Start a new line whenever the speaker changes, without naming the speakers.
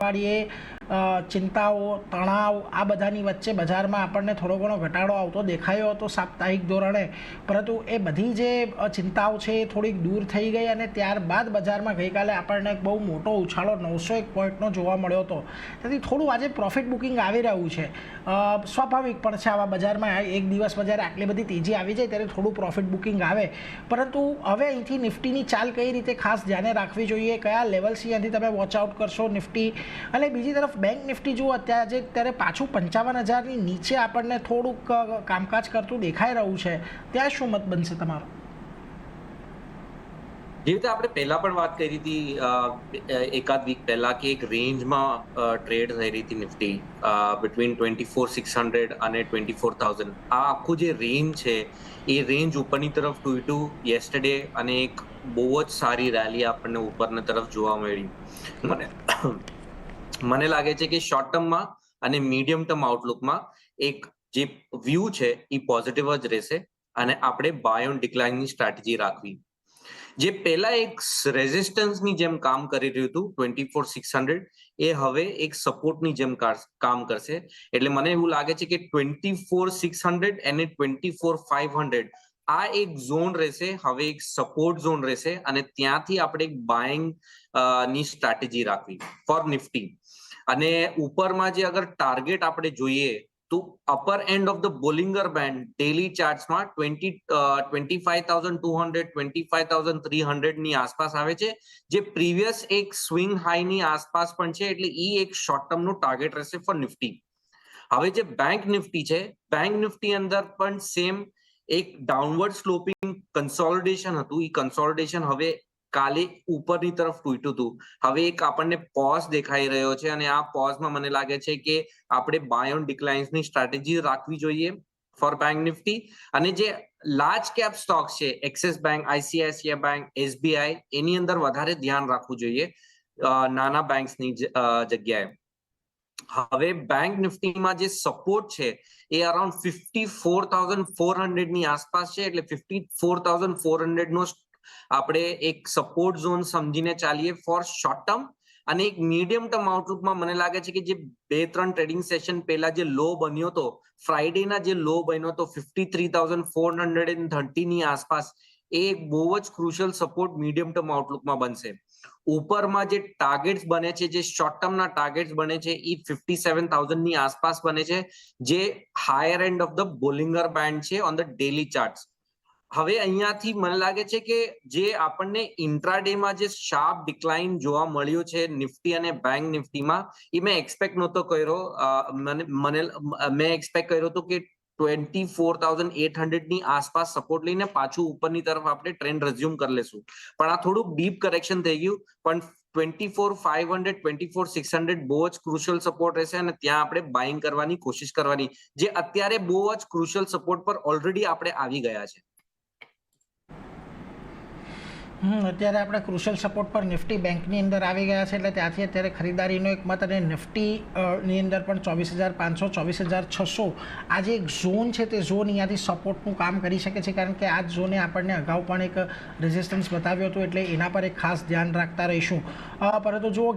વાળીએ ચિંતાઓ તણાવ આ બધાની વચ્ચે બજારમાં આપણને થોડો ઘણો ઘટાડો આવતો દેખાયો હતો સાપ્તાહિક ધોરણે, પરંતુ એ બધી જે ચિંતાઓ છે એ થોડીક દૂર થઈ ગઈ અને ત્યારબાદ બજારમાં ગઈકાલે આપણને એક બહુ મોટો ઉછાળો 901 પોઈન્ટનો જોવા મળ્યો હતો. તેથી થોડું આજે પ્રોફિટ બુકિંગ આવી રહ્યું છે. સ્વાભાવિક પણ છે આવા બજારમાં એક દિવસમાં જ્યારે આટલી બધી તેજી આવી જાય ત્યારે થોડું પ્રોફિટ બુકિંગ આવે, પરંતુ હવે અહીંથી નિફ્ટીની ચાલ કઈ રીતે ખાસ ધ્યાને રાખવી જોઈએ, કયા લેવલ્સથી અહીંથી તમે વોચ આઉટ કરશો નિફ્ટી? અને બીજી તરફ બેંક નિફ્ટી જુઓ અત્યારે પાછું 55,000ની નીચે આપણને થોડુંક કામકાજ કરતું દેખાઈ રહ્યું છે, ત્યાં શું મત બનશે તમારો?
જે રીતે આપણે પહેલા પણ વાત કરી હતી એકાદ વીક પહેલા કે એક રેન્જમાં ટ્રેડ થઈ રહી હતી નિફ્ટી બિટવીન 24,600 અને 24,000. આ આખું જે રેન્જ છે એ રેન્જ ઉપરની તરફ ટૂટ્યું યેસ્ટરડે અને એક બહુ જ સારી રેલી આપણને ઉપરની તરફ જોવા મળી. મને લાગે છે કે શોર્ટ ટર્મમાં અને મીડિયમ ટર્મ આઉટલુકમાં એક જે વ્યૂ છે એ પોઝિટિવ જ રહેશે અને આપણે બાય ઓન ડિક્લાઇનની સ્ટ્રેટેજી રાખવી. જે પહેલા એક રેઝિસ્ટન્સની જેમ કામ કરી રહ્યું હતું 24,600, એ હવે એક સપોર્ટની જેમ કામ કરશે. એટલે મને એવું લાગે છે કે 24,600 અને 24,500 આ એક ઝોન રહેશે, હવે એક સપોર્ટ ઝોન રહેશે અને ત્યાંથી આપણે એક બાઇંગ ની સ્ટ્રેટેજી રાખવી ફોર નિફ્ટી. અને ઉપરમાં જે અગર ટાર્ગેટ આપણે જોઈએ તો upper end of the Bollinger band daily ચાર્ટ્સમાં 25,200 25,300 ની આસપાસ આવે છે, જે પ્રીવિયસ એક સ્વિંગ હાઈની આસપાસ પણ છે. એટલે એ એક શોર્ટ ટર્મનું ટાર્ગેટ રહેશે ફોર નિફ્ટી. હવે જે બેંક નિફ્ટી છે, બેંક નિફ્ટી અંદર પણ સેમ એક ડાઉનવર્ડ સ્લોપિંગ કન્સોલિડેશન હતું. એ કન્સોલિડેશન હવે કાલે ઉપરની તરફ તૂટ્યું હતું. હવે એક આપણને પોઝ દેખાઈ રહ્યો છે અને આ પોઝમાં મને લાગે છે કે આપણે બાય ઓન ડિક્લાઇન્સની સ્ટ્રેટેજી રાખવી જોઈએ ફોર બેંક નિફ્ટી. અને જે લાર્જ કેપ સ્ટોક્સ છે, Axis bank, ICICI bank, SBI, એની અંદર વધારે ધ્યાન રાખવું જોઈએ નાના બેંક્સની જગ્યાએ. હવે બેંક નિફ્ટીમાં જે સપોર્ટ છે એ અરાઉન્ડ 54,400 ની આસપાસ છે. એટલે 54,400 નો આપણે એક સપોર્ટ ઝોન સમજીને ચાલીએ ફોર શોર્ટ ટર્મ. અને એક મીડિયમ ટર્મ આઉટલુકમાં મને લાગે છે કે જે 2-3 ટ્રેડિંગ સેશન પહેલા જે લો બન્યો હતો, ફ્રાઈડેના જે લો બન્યો હતો 53,430 ની આસપાસ, એ એક બહુ જ ક્રુશિયલ સપોર્ટ મીડિયમ ટર્મ આઉટલુકમાં બનશે. ઉપરમાં જે ટાર્ગેટ્સ બને છે, જે શોર્ટ ટર્મના ટાર્ગેટ્સ બને છે, એ 57,000 ની આસપાસ બને છે, જે higher end of the Bollinger band છે ઓન ધ ડેલી ચાર્ટ્સ. હવે અહીંયાથી મને લાગે છે કે જે આપણને ઇન્ટ્રાડેમાં જે શાર્પ ડિક્લાઇન જોવા મળ્યું છે નિફ્ટી અને બેંક નિફ્ટીમાં, એ મેં એક્સપેક્ટ નહોતો કર્યો. મેં એક્સપેક્ટ કર્યો હતો કે 24,800 ની આસપાસ સપોર્ટ લઈને પાછું ઉપરની તરફ આપણે ટ્રેન્ડ રિઝ્યુમ કરી લેશું. પણ આ થોડુંક ડીપ કરેક્શન થઈ ગયું. પણ 24,500 24,600 બહુ જ ક્રુશિયલ સપોર્ટ રહેશે અને ત્યાં આપણે બાઇંગ કરવાની કોશિશ કરવાની, જે અત્યારે બહુ જ ક્રુશિયલ સપોર્ટ પર ઓલરેડી આપણે આવી ગયા છે.
અત્યારે આપણે ક્રુશિયલ સપોર્ટ પર નિફ્ટી બેંકની અંદર આવી ગયા છે, એટલે ત્યાંથી અત્યારે ખરીદારીનો એક મત. અને નિફ્ટીની અંદર પણ 24,500 24,600 આ જે એક ઝોન છે તે ઝોન અહીંયાથી સપોર્ટનું કામ કરી શકે છે, કારણ કે આ જ ઝોને આપણને અગાઉ પણ એક રેઝિસ્ટન્સ બતાવ્યો હતો, એટલે એના પર એક ખાસ ધ્યાન રાખતા રહીશું. પરંતુ જુઓ